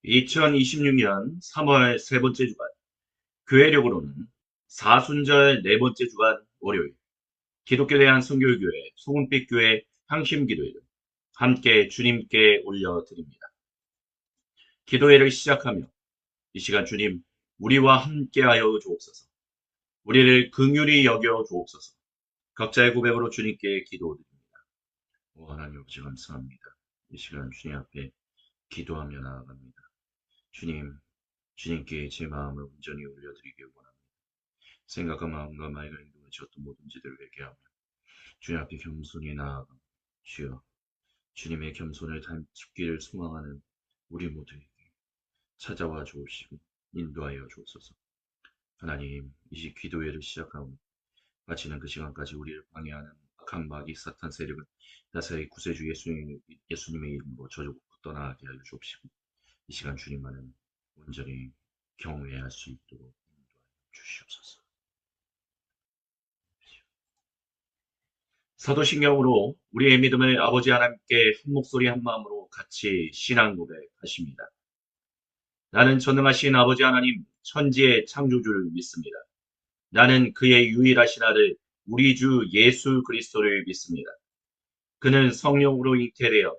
2026년 3월 세 번째 주간, 교회력으로는 사순절 네 번째 주간 월요일, 기독교 대한 선교교회, 소금빛 교회 향심기도회를 함께 주님께 올려드립니다. 기도회를 시작하며 이 시간 주님, 우리와 함께하여 주옵소서. 우리를 긍휼히 여겨 주옵소서. 각자의 고백으로 주님께 기도드립니다. 오 하나님 아버지 감사합니다. 이 시간 주님 앞에 기도하며 나아갑니다. 주님께 제 마음을 온전히 올려드리기 원합니다. 생각과 마음과 말과 행동을 지었던 모든 죄들을 회개하며 주님 앞에 겸손히 나아가 주여 주님의 겸손을 닮기를 소망하는 우리 모두에게 찾아와 주옵시고 인도하여 주옵소서. 하나님, 이 기도회를 시작하고 마치는 그 시간까지 우리를 방해하는 악한 마귀 사탄 세력은 나사의 구세주 예수님의 이름으로 저주고 떠나게 하여 주옵시고 이 시간 주님만은 온전히 경외할 수 있도록 인도하여 주시옵소서. 사도신경으로 우리의 믿음을 아버지 하나님께 한 목소리 한 마음으로 같이 신앙 고백하십니다. 나는 전능하신 아버지 하나님 천지의 창조주를 믿습니다. 나는 그의 유일하신 아들 우리 주 예수 그리스도를 믿습니다. 그는 성령으로 잉태되어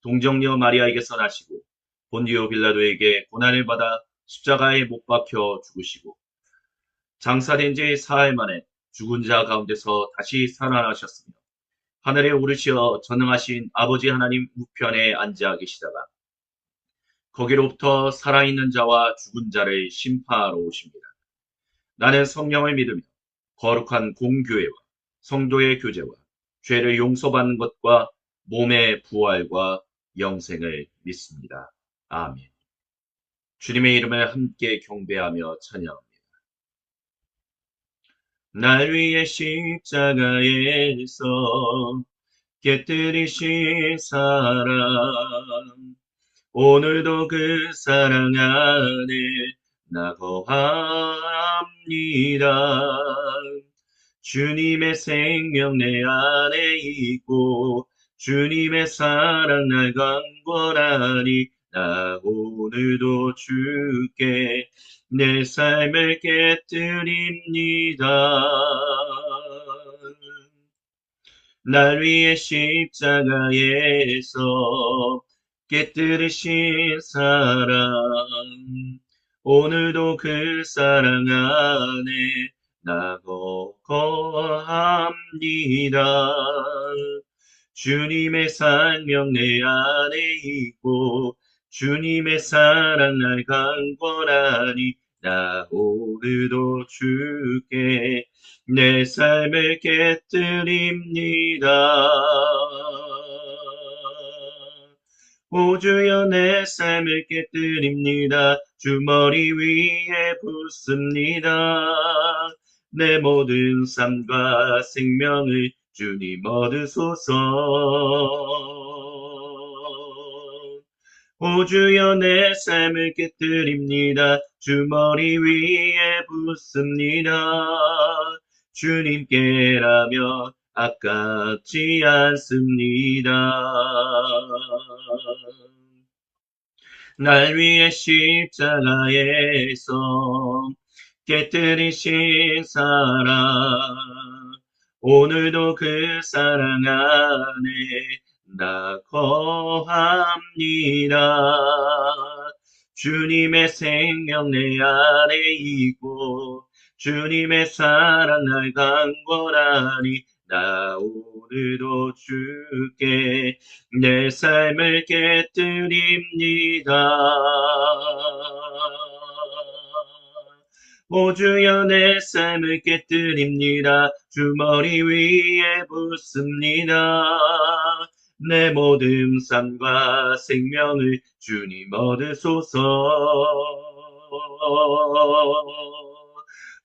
동정녀 마리아에게서 나시고 본디오 빌라도에게 고난을 받아 십자가에 못 박혀 죽으시고 장사된 지 사흘 만에 죽은 자 가운데서 다시 살아나셨으며 하늘에 오르시어 전능하신 아버지 하나님 우편에 앉아 계시다가 거기로부터 살아있는 자와 죽은 자를 심판하러 오십니다. 나는 성령을 믿으며 거룩한 공교회와 성도의 교제와 죄를 용서받는 것과 몸의 부활과 영생을 믿습니다. 아멘. 주님의 이름을 함께 경배하며 찬양합니다. 날 위해 십자가에서 깨뜨리신 사랑 오늘도 그 사랑 안에 나 거합니다. 주님의 생명 내 안에 있고 주님의 사랑 날 강권하니 나 오늘도 주께 내 삶을 깨뜨립니다. 날 위해 십자가에서 깨뜨리신 사랑 오늘도 그 사랑 안에 나 거합니다. 주님의 생명 내 안에 있고 주님의 사랑 날 강권하니 나 오늘도 주께 내 삶을 깨뜨립니다. 오 주여 내 삶을 깨뜨립니다. 주 머리 위에 붓습니다. 내 모든 삶과 생명을 주님 얻으소서. 오 주여 내 삶을 깨뜨립니다. 주 머리 위에 붓습니다. 주님께라면 아깝지 않습니다. 날 위해 십자가에서 깨뜨리신 사랑 오늘도 그 사랑 안에 나 거합니다. 주님의 생명 내 안에 있고 주님의 사랑 날 강권하니 나 오늘도 주께 내 삶을 깨뜨립니다. 오 주여 내 삶을 깨뜨립니다. 주 머리 위에 붓습니다. 내 모든 삶과 생명을 주님 얻으소서.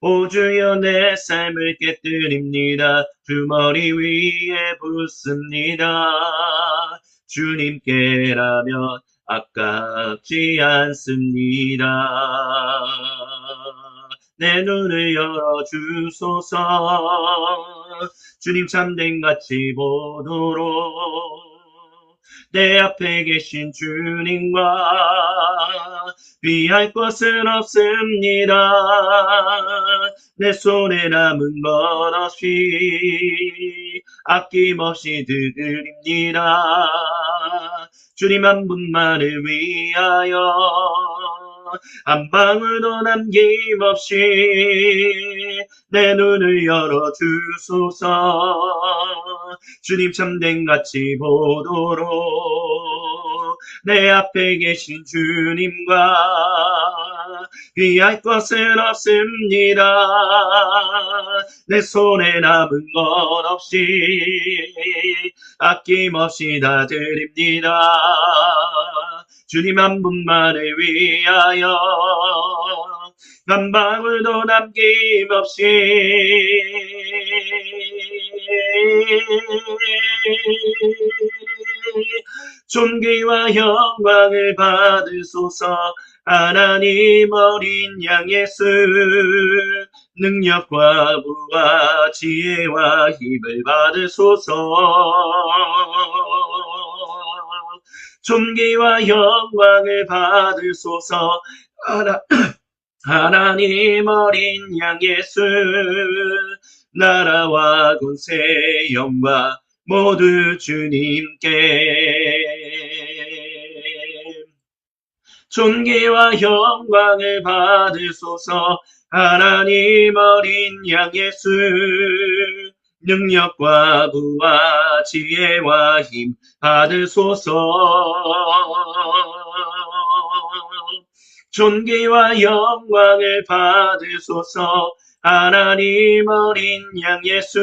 오 주여 내 삶을 깨뜨립니다. 주 머리 위에 붓습니다. 주님께라면 아깝지 않습니다. 내 눈을 열어주소서. 주님 참된 가치 보도록 내 앞에 계신 주님과 비할 것은 없습니다. 내 손에 남은 것 없이 아낌없이 드립니다. 주님 한 분만을 위하여 한 방울도 남김없이 내 눈을 열어주소서. 주님 참된 가치 보도록 내 앞에 계신 주님과 비할 것은 없습니다. 내 손에 남은 것 없이 아낌없이 다 드립니다. 주님 한 분만을 위하여 한 방울도 남김없이 존귀와 영광을 받으소서. 하나님 어린 양 예수 능력과 부와 지혜와 힘을 받으소서. 존귀와 영광을 받으소서. 하나님 어린 양 예수 나라와 권세 영광 모두 주님께. 존귀와 영광을 받으소서. 하나님 어린 양 예수 능력과 부와 지혜와 힘 받으소서. 존귀와 영광을 받으소서. 하나님 어린 양 예수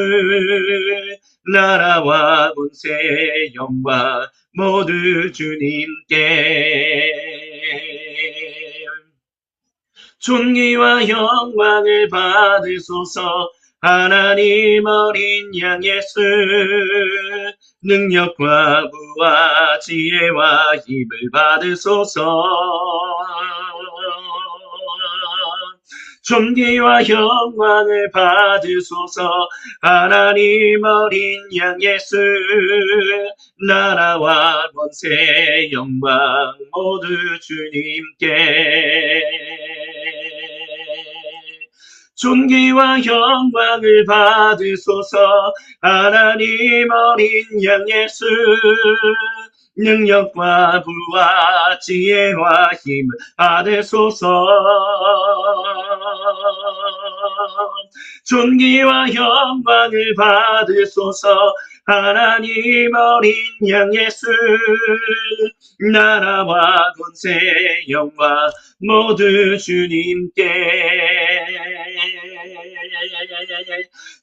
나라와 권세 영광 모두 주님께. 존귀와 영광을 받으소서. 하나님 어린 양 예수 능력과 부와 지혜와 힘을 받으소서. 존귀와 영광을 받으소서. 하나님 어린 양 예수 나라와 권세 영광 모두 주님께. 존귀와 영광을 받으소서. 하나님 어린 양 예수 능력과 부와 지혜와 힘을 받으소서. 존귀와 영광을 받으소서. 하나님 어린 양 예수 나라와 권세 영광 모두 주님께.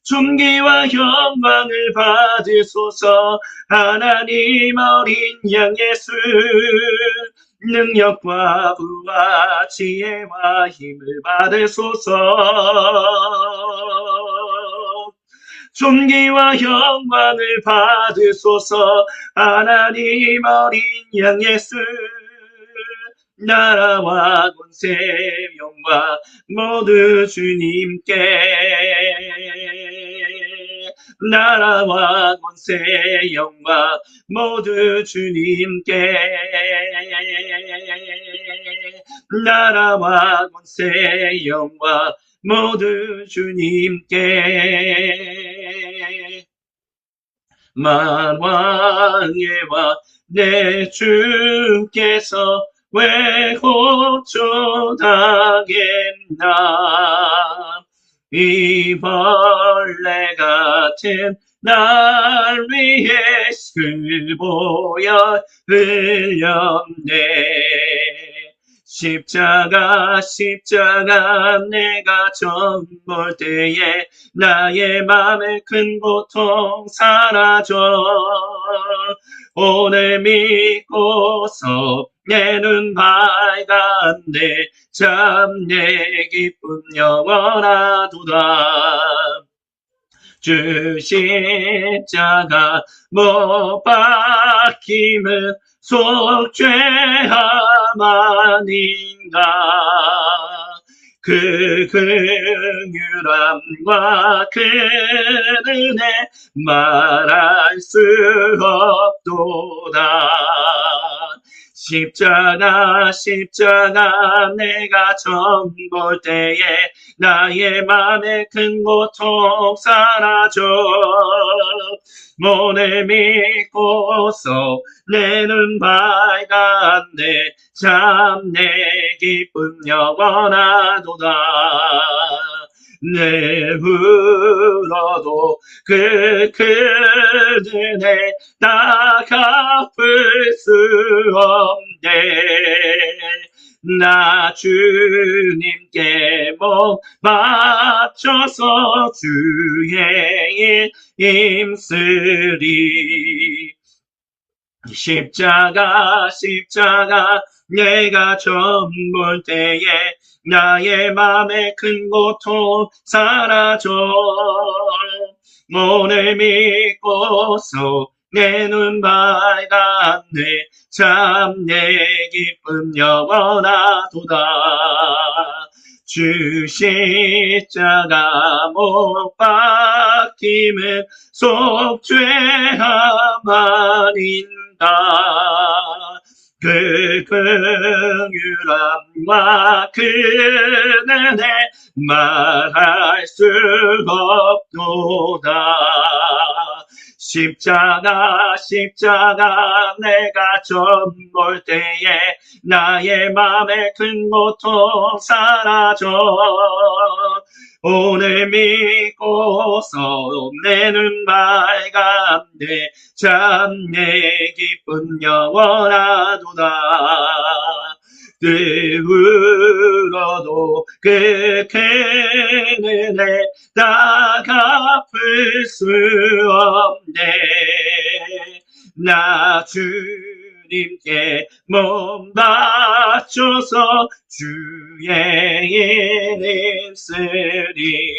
존귀와 영광을 받으소서. 하나님 어린 양 예수 능력과 부와 지혜와 힘을 받으소서. 존귀와 영광을 받으소서. 하나님 어린 양 예수 나라와 권세 영광 모두 주님께. 나라와 권세 영광 모두 주님께. 나라와 권세 영광 모두 주님께. 만왕의 왕 내 주께서 왜 호초하겠나. 이 벌레 같은 날 위해 슬보여 흘렸네. 십자가 내가 전 볼 때에 나의 맘에 큰 고통 사라져. 오늘 믿고서 내 눈 밝았네. 참 내 기쁨 영원하도다. 주 십자가 못 박힘은 속죄함 아닌가. 그 긍휼함과 그 은혜 말할 수 없도다. 십자가 내가 처음 볼 때에 나의 맘에 큰 고통 사라져. 오늘 믿고서 내 눈 밝았네. 참 내 기쁨 영원하도다. 내 울어도 그 큰은혜 다 갚을 수 없네. 나 주님께 몸 맞춰서 주의 힘쓰리. 십자가 내가 처음 볼 때에 나의 맘에 큰 고통 사라져. 오늘 믿고서 내 눈 밝았네. 참 내 기쁨 영원하도다. 주 십자가 못 박힘은 속죄함 아닌가. 그 긍휼함과 그 은혜 말할 수 없도다. 십자가 내가 처음 볼 때에 나의 맘에 큰 고통 사라져. 오늘 믿고서 내 눈 밝았네. 참 내 기쁨 영원하도다. 늘 울어도 그 큰 은혜 다 갚을 수 없네. 나 주님께 몸 바쳐서 주의 이름 쓰리.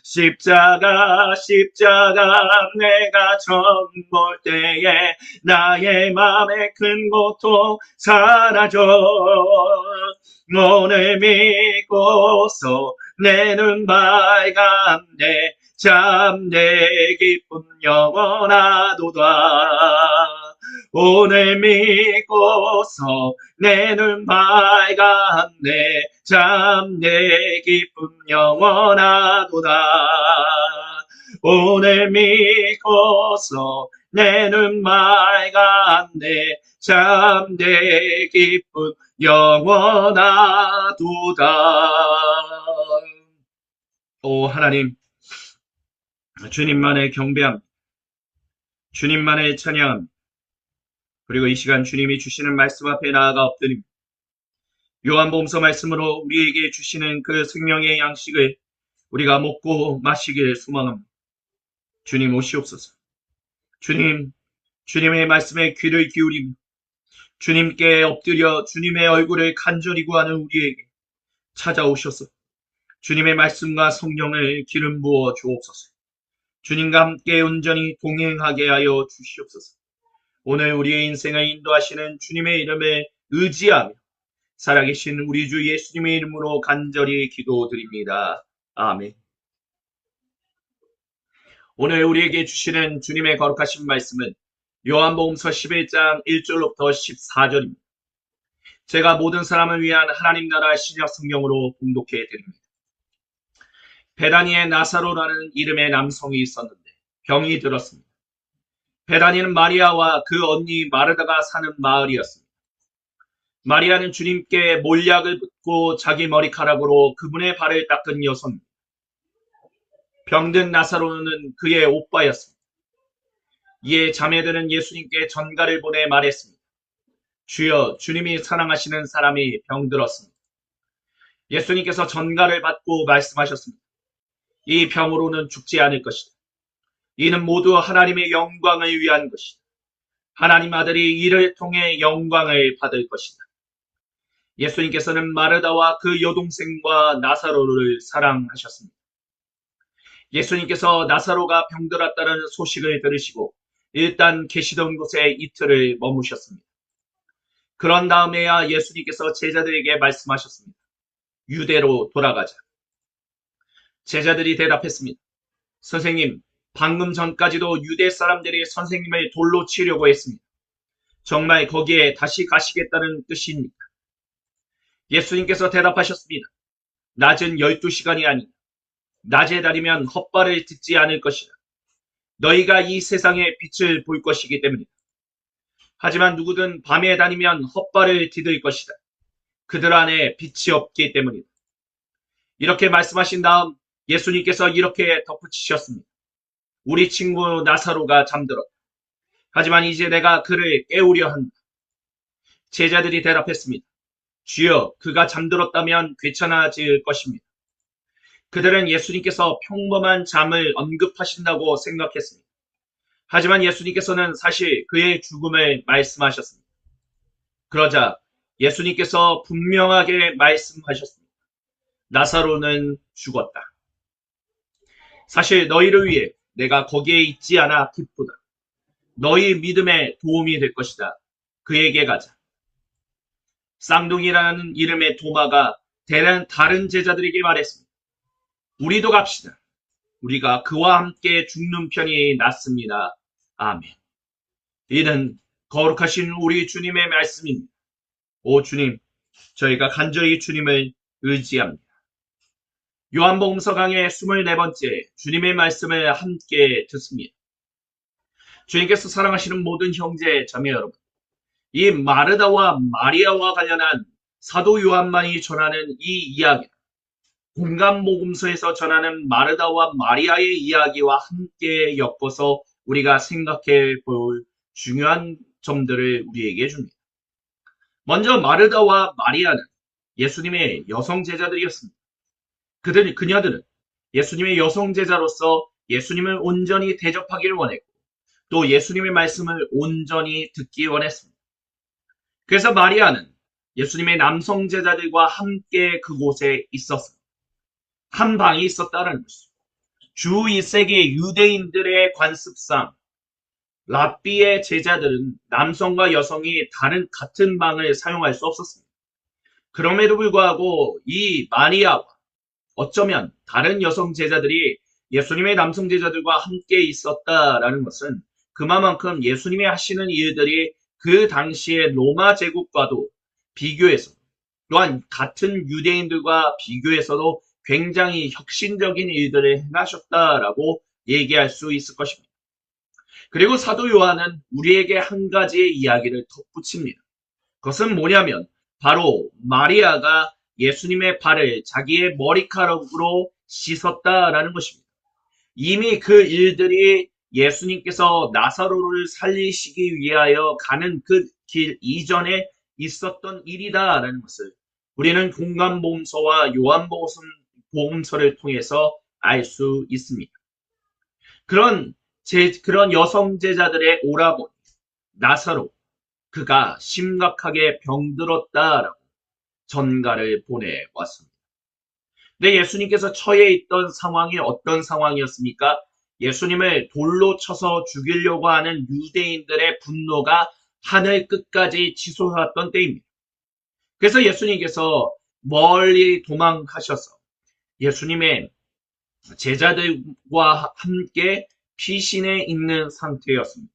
십자가 내가 처음 볼 때에 나의 맘에 큰 고통 사라져. 오늘 믿고서 내 눈 밝았네. 참 내 기쁨 영원하도다. 오늘 믿고서 내 눈 밝았네. 참 내 기쁨 영원하도다. 오늘 믿고서 내 눈 밝았네. 참 내 기쁨 영원하도다. 오 하나님, 주님만의 경배함, 주님만의 찬양함, 그리고 이 시간 주님이 주시는 말씀 앞에 나아가 엎드립니다. 요한복음서 말씀으로 우리에게 주시는 그 생명의 양식을 우리가 먹고 마시길 소망합니다. 주님 오시옵소서. 주님, 주님의 말씀에 귀를 기울이며 주님께 엎드려 주님의 얼굴을 간절히 구하는 우리에게 찾아오셔서 주님의 말씀과 성령을 기름 부어 주옵소서. 주님과 함께 온전히 동행하게 하여 주시옵소서. 오늘 우리의 인생을 인도하시는 주님의 이름을 의지하며 살아계신 우리 주 예수님의 이름으로 간절히 기도드립니다. 아멘. 오늘 우리에게 주시는 주님의 거룩하신 말씀은 요한복음서 11장 1절로부터 14절입니다. 제가 모든 사람을 위한 하나님 나라 신약 성경으로 봉독해 드립니다. 베다니에 나사로라는 이름의 남성이 있었는데 병이 들었습니다. 베다니는 마리아와 그 언니 마르다가 사는 마을이었습니다. 마리아는 주님께 몰약을 붓고 자기 머리카락으로 그분의 발을 닦은 여성입니다. 병든 나사로는 그의 오빠였습니다. 이에 자매들은 예수님께 전가를 보내 말했습니다. 주여, 주님이 사랑하시는 사람이 병들었습니다. 예수님께서 전가를 받고 말씀하셨습니다. 이 병으로는 죽지 않을 것이다. 이는 모두 하나님의 영광을 위한 것이다. 하나님 아들이 이를 통해 영광을 받을 것이다. 예수님께서는 마르다와 그 여동생과 나사로를 사랑하셨습니다. 예수님께서 나사로가 병들었다는 소식을 들으시고 일단 계시던 곳에 이틀을 머무셨습니다. 그런 다음에야 예수님께서 제자들에게 말씀하셨습니다. 유대로 돌아가자. 제자들이 대답했습니다. 선생님, 방금 전까지도 유대 사람들이 선생님을 돌로 치려고 했습니다. 정말 거기에 다시 가시겠다는 뜻입니까? 예수님께서 대답하셨습니다. 낮은 12시간이 아니라 낮에 다니면 헛발을 듣지 않을 것이다. 너희가 이 세상의 빛을 볼 것이기 때문이다. 하지만 누구든 밤에 다니면 헛발을 디딜 것이다. 그들 안에 빛이 없기 때문이다. 이렇게 말씀하신 다음 예수님께서 이렇게 덧붙이셨습니다. 우리 친구 나사로가 잠들었다. 하지만 이제 내가 그를 깨우려 한다. 제자들이 대답했습니다. 주여, 그가 잠들었다면 괜찮아질 것입니다. 그들은 예수님께서 평범한 잠을 언급하신다고 생각했습니다. 하지만 예수님께서는 사실 그의 죽음을 말씀하셨습니다. 그러자 예수님께서 분명하게 말씀하셨습니다. 나사로는 죽었다. 사실 너희를 위해 내가 거기에 있지 않아 기쁘다. 너희 믿음에 도움이 될 것이다. 그에게 가자. 쌍둥이라는 이름의 도마가 다른 제자들에게 말했습니다. 우리도 갑시다. 우리가 그와 함께 죽는 편이 낫습니다. 아멘. 이는 거룩하신 우리 주님의 말씀입니다. 오 주님, 저희가 간절히 주님을 의지합니다. 요한복음서 강의 24번째 주님의 말씀을 함께 듣습니다. 주님께서 사랑하시는 모든 형제 자매 여러분, 이 마르다와 마리아와 관련한 사도 요한만이 전하는 이 이야기, 공감복음서에서 전하는 마르다와 마리아의 이야기와 함께 엮어서 우리가 생각해 볼 중요한 점들을 우리에게 줍니다. 먼저 마르다와 마리아는 예수님의 여성 제자들이었습니다. 그녀들은 예수님의 여성 제자로서 예수님을 온전히 대접하기를 원했고 또 예수님의 말씀을 온전히 듣기 원했습니다. 그래서 마리아는 예수님의 남성 제자들과 함께 그곳에 있었습니다. 한 방이 있었다는 것이죠. 주 1세기 유대인들의 관습상 랍비의 제자들은 남성과 여성이 같은 방을 사용할 수 없었습니다. 그럼에도 불구하고 이 마리아와 어쩌면 다른 여성 제자들이 예수님의 남성 제자들과 함께 있었다라는 것은 그만큼 예수님이 하시는 일들이 그 당시의 로마 제국과도 비교해서 또한 같은 유대인들과 비교해서도 굉장히 혁신적인 일들을 행하셨다라고 얘기할 수 있을 것입니다. 그리고 사도 요한은 우리에게 한 가지의 이야기를 덧붙입니다. 그것은 뭐냐면 바로 마리아가 예수님의 발을 자기의 머리카락으로 씻었다라는 것입니다. 이미 그 일들이 예수님께서 나사로를 살리시기 위하여 가는 그 길 이전에 있었던 일이다라는 것을 우리는 공감복음서와 요한복음서를 통해서 알 수 있습니다. 그런 여성 제자들의 오라버니 나사로, 그가 심각하게 병들었다라고 전가를 보내왔습니다. 근데 예수님께서 처해 있던 상황이 어떤 상황이었습니까? 예수님을 돌로 쳐서 죽이려고 하는 유대인들의 분노가 하늘 끝까지 치솟았던 때입니다. 그래서 예수님께서 멀리 도망가셔서 예수님의 제자들과 함께 피신해 있는 상태였습니다.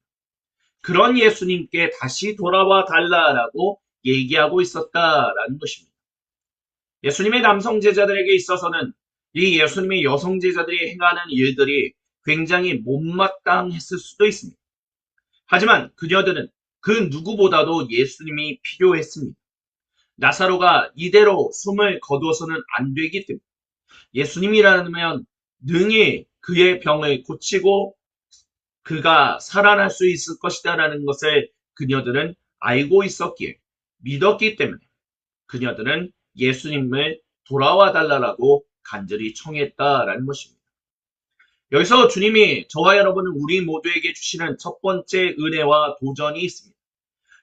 그런 예수님께 다시 돌아와 달라라고 얘기하고 있었다라는 것입니다. 예수님의 남성 제자들에게 있어서는 이 예수님의 여성 제자들이 행하는 일들이 굉장히 못마땅했을 수도 있습니다. 하지만 그녀들은 그 누구보다도 예수님이 필요했습니다. 나사로가 이대로 숨을 거두어서는 안 되기 때문에 예수님이라면 능히 그의 병을 고치고 그가 살아날 수 있을 것이다라는 것을 그녀들은 알고 있었기에 믿었기 때문에 그녀들은 예수님을 돌아와 달라고 간절히 청했다라는 것입니다. 여기서 주님이 저와 여러분은 우리 모두에게 주시는 첫 번째 은혜와 도전이 있습니다.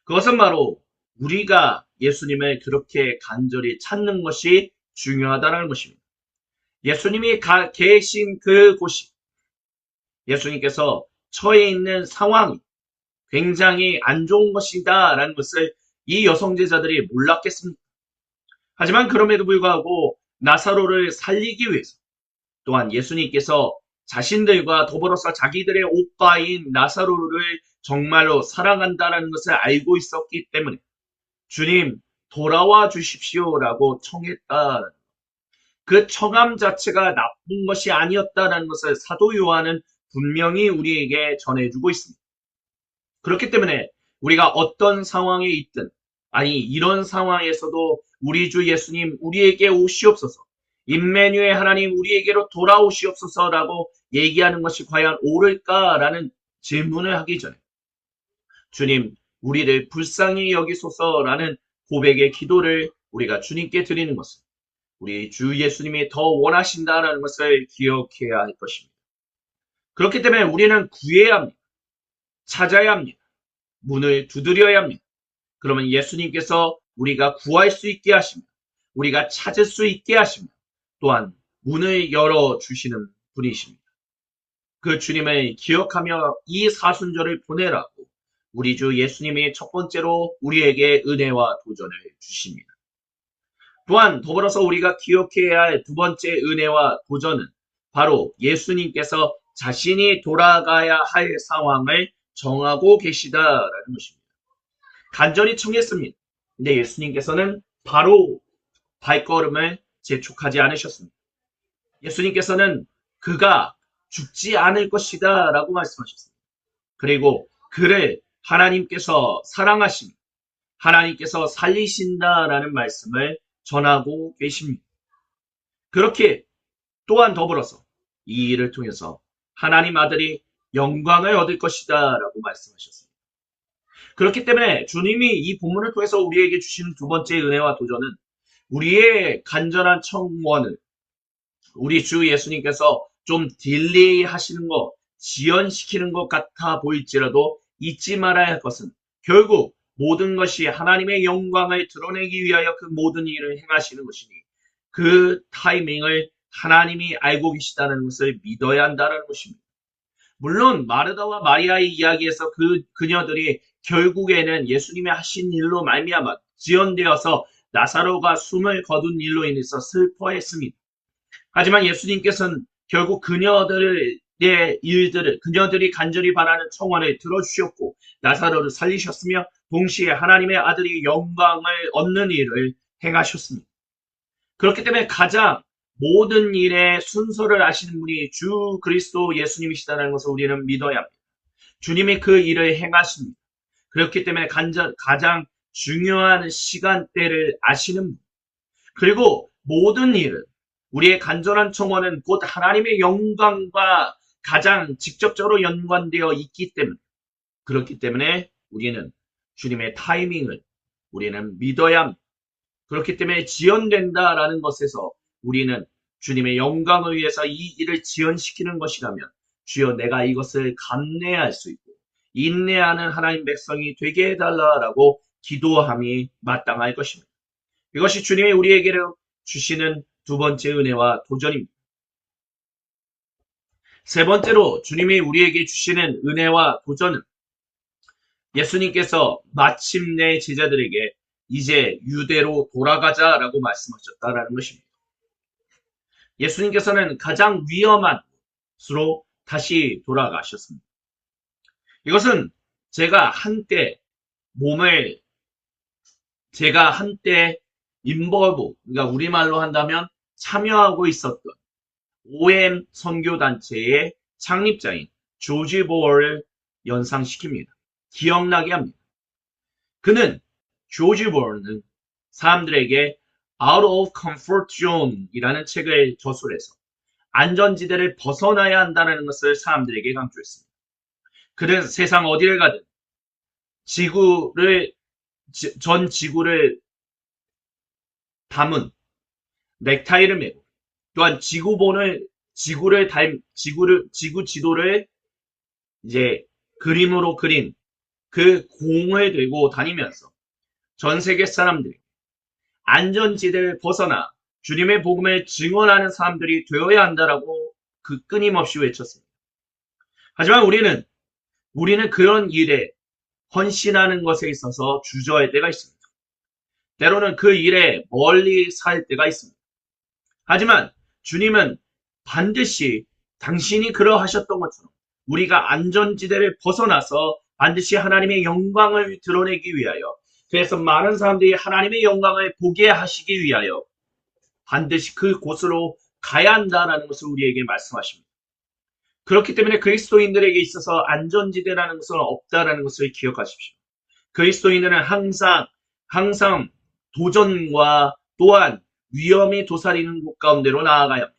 그것은 바로 우리가 예수님을 그렇게 간절히 찾는 것이 중요하다는 것입니다. 예수님이 계신 그곳이 예수님께서 처해 있는 상황이 굉장히 안 좋은 것이다 라는 것을 이 여성 제자들이 몰랐겠습니까? 하지만 그럼에도 불구하고 나사로를 살리기 위해서, 또한 예수님께서 자신들과 더불어서 자기들의 오빠인 나사로를 정말로 사랑한다는 것을 알고 있었기 때문에 주님 돌아와 주십시오라고 청했다. 그 청함 자체가 나쁜 것이 아니었다는 것을 사도 요한은 분명히 우리에게 전해주고 있습니다. 그렇기 때문에 우리가 어떤 상황에 있든, 아니 이런 상황에서도 우리 주 예수님 우리에게 오시옵소서, 임마누엘 하나님 우리에게로 돌아오시옵소서라고 얘기하는 것이 과연 옳을까라는 질문을 하기 전에 주님 우리를 불쌍히 여기소서라는 고백의 기도를 우리가 주님께 드리는 것은 우리 주 예수님이 더 원하신다는 것을 기억해야 할 것입니다. 그렇기 때문에 우리는 구해야 합니다. 찾아야 합니다. 문을 두드려야 합니다. 그러면 예수님께서 우리가 구할 수 있게 하십니다. 우리가 찾을 수 있게 하십니다. 또한 문을 열어주시는 분이십니다. 그 주님을 기억하며 이 사순절을 보내라고 우리 주 예수님이 첫 번째로 우리에게 은혜와 도전을 주십니다. 또한 더불어서 우리가 기억해야 할 두 번째 은혜와 도전은 바로 예수님께서 자신이 돌아가야 할 상황을 정하고 계시다라는 것입니다. 간절히 청했습니다. 근데 예수님께서는 바로 발걸음을 재촉하지 않으셨습니다. 예수님께서는 그가 죽지 않을 것이다 라고 말씀하셨습니다. 그리고 그를 하나님께서 사랑하십니다. 하나님께서 살리신다라는 말씀을 전하고 계십니다. 그렇게 또한 더불어서 이 일을 통해서 하나님 아들이 영광을 얻을 것이다 라고 말씀하셨습니다. 그렇기 때문에 주님이 이 본문을 통해서 우리에게 주시는 두 번째 은혜와 도전은 우리의 간절한 청원을 우리 주 예수님께서 좀 딜레이 하시는 것, 지연시키는 것 같아 보일지라도 잊지 말아야 할 것은 결국 모든 것이 하나님의 영광을 드러내기 위하여 그 모든 일을 행하시는 것이니 그 타이밍을 하나님이 알고 계시다는 것을 믿어야 한다는 것입니다. 물론 마르다와 마리아의 이야기에서 그녀들이 결국에는 예수님이 하신 일로 말미암아 지연되어서 나사로가 숨을 거둔 일로 인해서 슬퍼했습니다. 하지만 예수님께서는 결국 그녀들의 일들을, 그녀들이 간절히 바라는 청원을 들어주셨고 나사로를 살리셨으며 동시에 하나님의 아들이 영광을 얻는 일을 행하셨습니다. 그렇기 때문에 가장 모든 일의 순서를 아시는 분이 주 그리스도 예수님이시다는 것을 우리는 믿어야 합니다. 주님이 그 일을 행하십니다. 그렇기 때문에 가장 중요한 시간대를 아시는 분, 그리고 모든 일은 우리의 간절한 청원은 곧 하나님의 영광과 가장 직접적으로 연관되어 있기 때문에 그렇기 때문에 우리는 주님의 타이밍을 우리는 믿어야 합니다. 그렇기 때문에 지연된다라는 것에서 우리는 주님의 영광을 위해서 이 일을 지연시키는 것이라면 주여 내가 이것을 감내할 수 있고 인내하는 하나님 백성이 되게 해달라라고 기도함이 마땅할 것입니다. 이것이 주님이 우리에게 주시는 두 번째 은혜와 도전입니다. 세 번째로 주님이 우리에게 주시는 은혜와 도전은 예수님께서 마침내 제자들에게 이제 유대로 돌아가자라고 말씀하셨다라는 것입니다. 예수님께서는 가장 위험한 곳으로 다시 돌아가셨습니다. 이것은 제가 한때 인벌브, 그러니까 우리말로 한다면 참여하고 있었던 OM 선교단체의 창립자인 조지 보어를 연상시킵니다. 기억나게 합니다. 조지 보어는 사람들에게 Out of Comfort Zone 이라는 책을 저술해서 안전지대를 벗어나야 한다는 것을 사람들에게 강조했습니다. 그는 세상 어디를 가든 전 지구를 담은 넥타이를 메고 또한 지구 지도를 이제 그림으로 그린 그 공을 들고 다니면서 전 세계 사람들이 안전지대를 벗어나 주님의 복음을 증언하는 사람들이 되어야 한다라고 끊임없이 외쳤습니다. 하지만 우리는 그런 일에 헌신하는 것에 있어서 주저할 때가 있습니다. 때로는 그 일에 멀리 살 때가 있습니다. 하지만 주님은 반드시 당신이 그러하셨던 것처럼 우리가 안전지대를 벗어나서 반드시 하나님의 영광을 드러내기 위하여, 그래서 많은 사람들이 하나님의 영광을 보게 하시기 위하여 반드시 그 곳으로 가야 한다는 것을 우리에게 말씀하십니다. 그렇기 때문에 그리스도인들에게 있어서 안전지대라는 것은 없다라는 것을 기억하십시오. 그리스도인들은 항상 도전과 또한 위험이 도사리는 곳 가운데로 나아가야 합니다.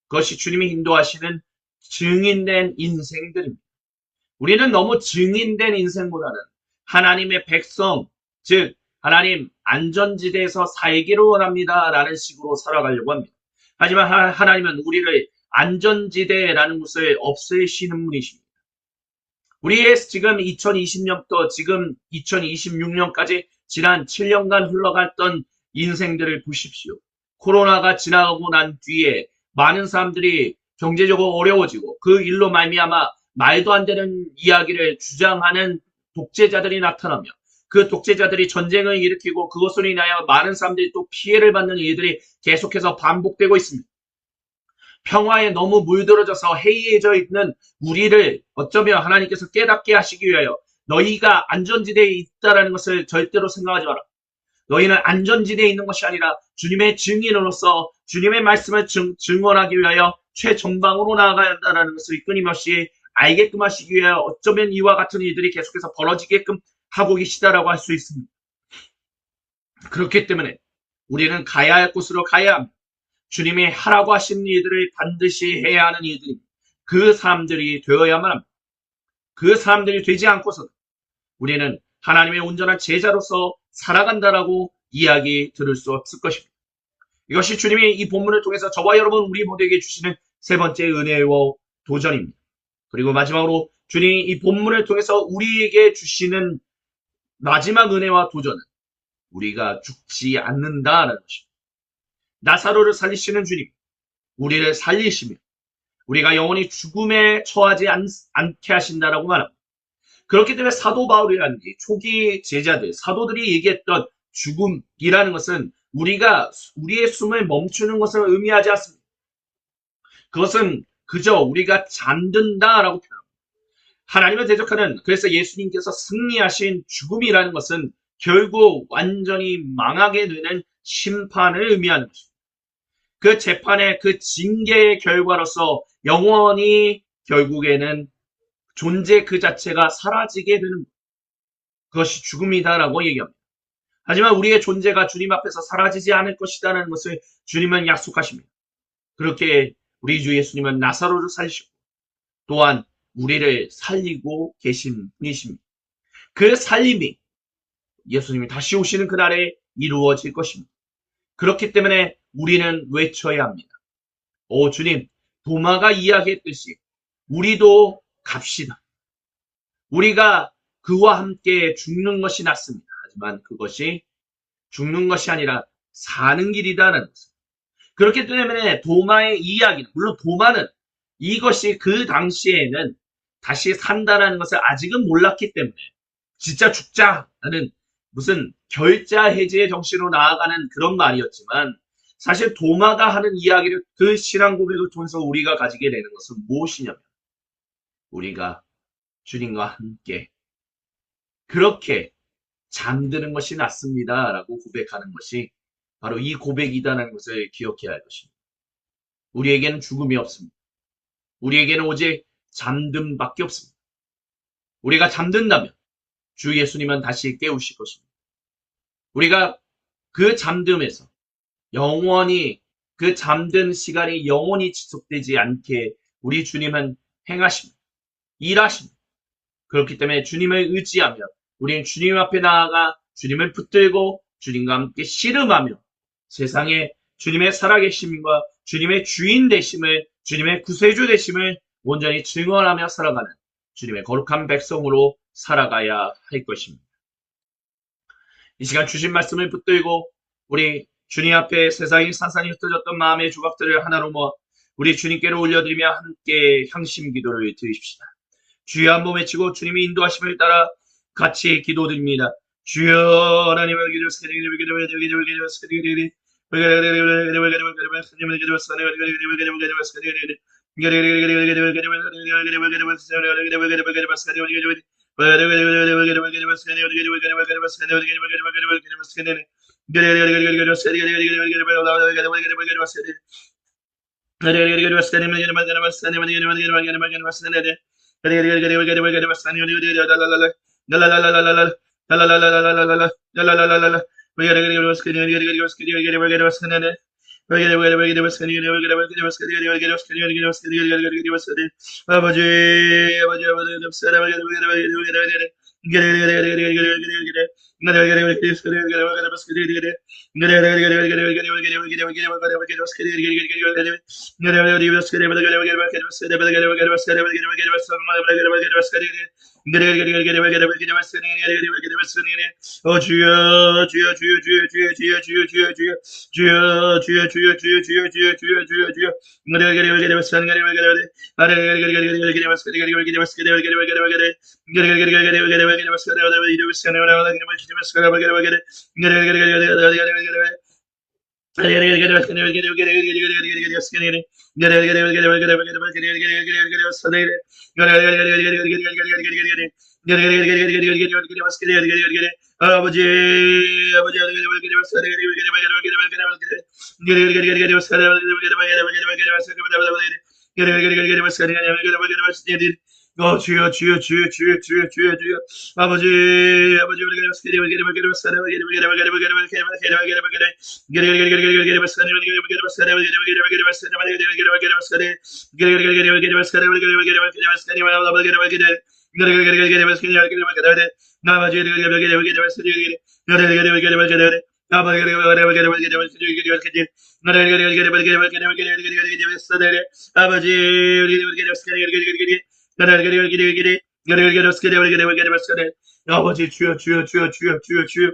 그것이 주님이 인도하시는 증인된 인생들입니다. 우리는 너무 증인된 인생보다는 하나님의 백성, 즉 하나님 안전지대에서 살기를 원합니다 라는 식으로 살아가려고 합니다. 하지만 하나님은 우리를 안전지대라는 것을 없애시는 분이십니다. 우리의 지금 2020년부터 지금 2026년까지 지난 7년간 흘러갔던 인생들을 보십시오. 코로나가 지나가고 난 뒤에 많은 사람들이 경제적으로 어려워지고 그 일로 말미암아 말도 안 되는 이야기를 주장하는 독재자들이 나타나며 그 독재자들이 전쟁을 일으키고 그것으로 인하여 많은 사람들이 또 피해를 받는 일들이 계속해서 반복되고 있습니다. 평화에 너무 물들어져서 해이해져 있는 우리를 어쩌면 하나님께서 깨닫게 하시기 위하여 너희가 안전지대에 있다는 것을 절대로 생각하지 마라. 너희는 안전지대에 있는 것이 아니라 주님의 증인으로서 주님의 말씀을 증언하기 위하여 최전방으로 나아가야 한다는 것을 끊임없이 알게끔 하시기 위하여 어쩌면 이와 같은 일들이 계속해서 벌어지게끔 하고 계시다라고 할 수 있습니다. 그렇기 때문에 우리는 가야 할 곳으로 가야 합니다. 주님이 하라고 하신 일들을 반드시 해야 하는 일들이 그 사람들이 되어야만 합니다. 그 사람들이 되지 않고서는 우리는 하나님의 온전한 제자로서 살아간다라고 이야기 들을 수 없을 것입니다. 이것이 주님이 이 본문을 통해서 저와 여러분 우리 모두에게 주시는 세 번째 은혜와 도전입니다. 그리고 마지막으로 주님이 이 본문을 통해서 우리에게 주시는 마지막 은혜와 도전은 우리가 죽지 않는다라는 것입니다. 나사로를 살리시는 주님, 우리를 살리시며 우리가 영원히 죽음에 처하지 않게 하신다라고 말합니다. 그렇기 때문에 사도 바울이라든지 초기 제자들, 사도들이 얘기했던 죽음이라는 것은 우리의 숨을 멈추는 것을 의미하지 않습니다. 그것은 그저 우리가 잠든다라고 표현합니다. 하나님을 대적하는, 그래서 예수님께서 승리하신 죽음이라는 것은 결국 완전히 망하게 되는 심판을 의미하는 것입니다. 그 재판의 그 징계의 결과로서 영원히 결국에는 존재 그 자체가 사라지게 되는 그것이 죽음이다라고 얘기합니다. 하지만 우리의 존재가 주님 앞에서 사라지지 않을 것이다라는 것을 주님은 약속하십니다. 그렇게 우리 주 예수님은 나사로를 살리시고 또한 우리를 살리고 계신 분이십니다. 그 살림이 예수님이 다시 오시는 그날에 이루어질 것입니다. 그렇기 때문에 우리는 외쳐야 합니다. 오 주님, 도마가 이야기했듯이 우리도 갑시다. 우리가 그와 함께 죽는 것이 낫습니다. 하지만 그것이 죽는 것이 아니라 사는 길이다라는 것입니다. 그렇기 때문에 도마의 이야기는, 물론 도마는 이것이 그 당시에는 다시 산다라는 것을 아직은 몰랐기 때문에 진짜 죽자라는 무슨 결자 해지의 정신으로 나아가는 그런 말이었지만 사실 도마가 하는 이야기를 그 신앙 고백을 통해서 우리가 가지게 되는 것은 무엇이냐면 우리가 주님과 함께 그렇게 잠드는 것이 낫습니다 라고 고백하는 것이 바로 이 고백이다라는 것을 기억해야 할 것입니다. 우리에게는 죽음이 없습니다. 우리에게는 오직 잠듦밖에 없습니다. 우리가 잠든다면 주 예수님은 다시 깨우실 것입니다. 우리가 그 잠듦에서 영원히 그 잠든 시간이 영원히 지속되지 않게 우리 주님은 행하십니다. 일하십니다. 그렇기 때문에 주님을 의지하며 우리는 주님 앞에 나아가 주님을 붙들고 주님과 함께 씨름하며 세상에 주님의 살아계심과 주님의 주인 되심을, 주님의 구세주 되심을 온전히 증언하며 살아가는 주님의 거룩한 백성으로 살아가야 할 것입니다. 이 시간 주신 말씀을 붙들고 우리 주님 앞에 세상이 산산이 흩어졌던 마음의 조각들을 하나로 모아 우리 주님께로 올려드리며 함께 향심 기도를 드립시다. 주여 한번 외치고 주님의 인도하심을 따라 같이 기도드립니다. 주여 하나님의 기도 어 주여 주여 주여 주여 주여 주여 주여 주여 주여 주여 주여 주여 주여 주여 주여 주여 주여 주여 주여 아버지 아버지 주여 주여 주여 주여 주여 주여 주여 아버지 아버지 아버지 주여 주여 주여 주여 주여 주여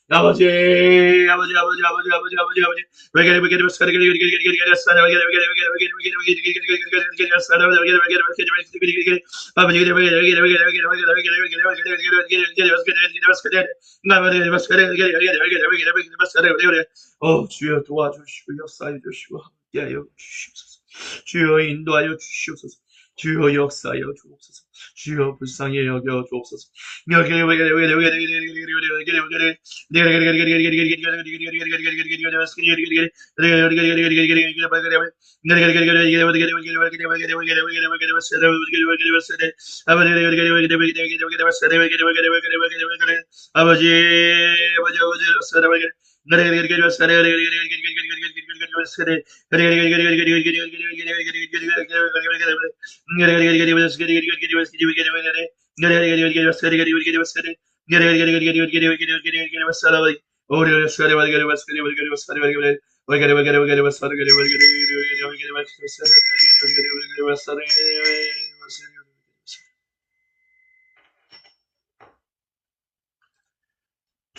아버지 아버지, 아버지, 아버지, 아버지, 아버지, 아버지, 아버지, 주여 도와주시고 역사해 주시고 함께하여 주시옵소서. 주여 인도하여 주시옵소서. 주여 역사하여 주옵소서. 주여 불쌍히 여겨 주옵소서.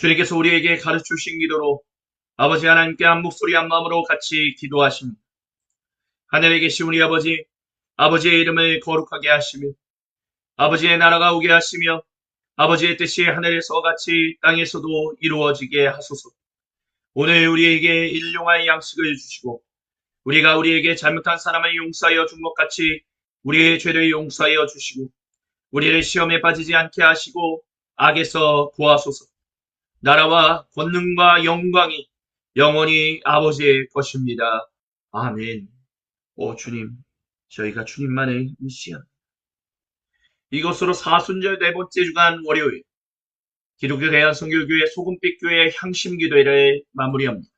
주님께서 우리에게 가르치신 기도로 아버지 하나님께 한 목소리 한 마음으로 같이 기도하십니다. 하늘에 계신 우리 아버지, 아버지의 이름을 거룩하게 하시며 아버지의 나라가 오게 하시며 아버지의 뜻이 하늘에서 같이 땅에서도 이루어지게 하소서. 오늘 우리에게 일용할 양식을 주시고 우리가 우리에게 잘못한 사람을 용서하여 준 것 같이 우리의 죄를 용서하여 주시고 우리를 시험에 빠지지 않게 하시고 악에서 구하소서. 나라와 권능과 영광이 영원히 아버지의 것입니다. 아멘. 오 주님, 저희가 주님만을 의지합니다. 이것으로 사순절 네 번째 주간 월요일 기독교 대한선교교회 소금빛교회 향심기도회를 마무리합니다.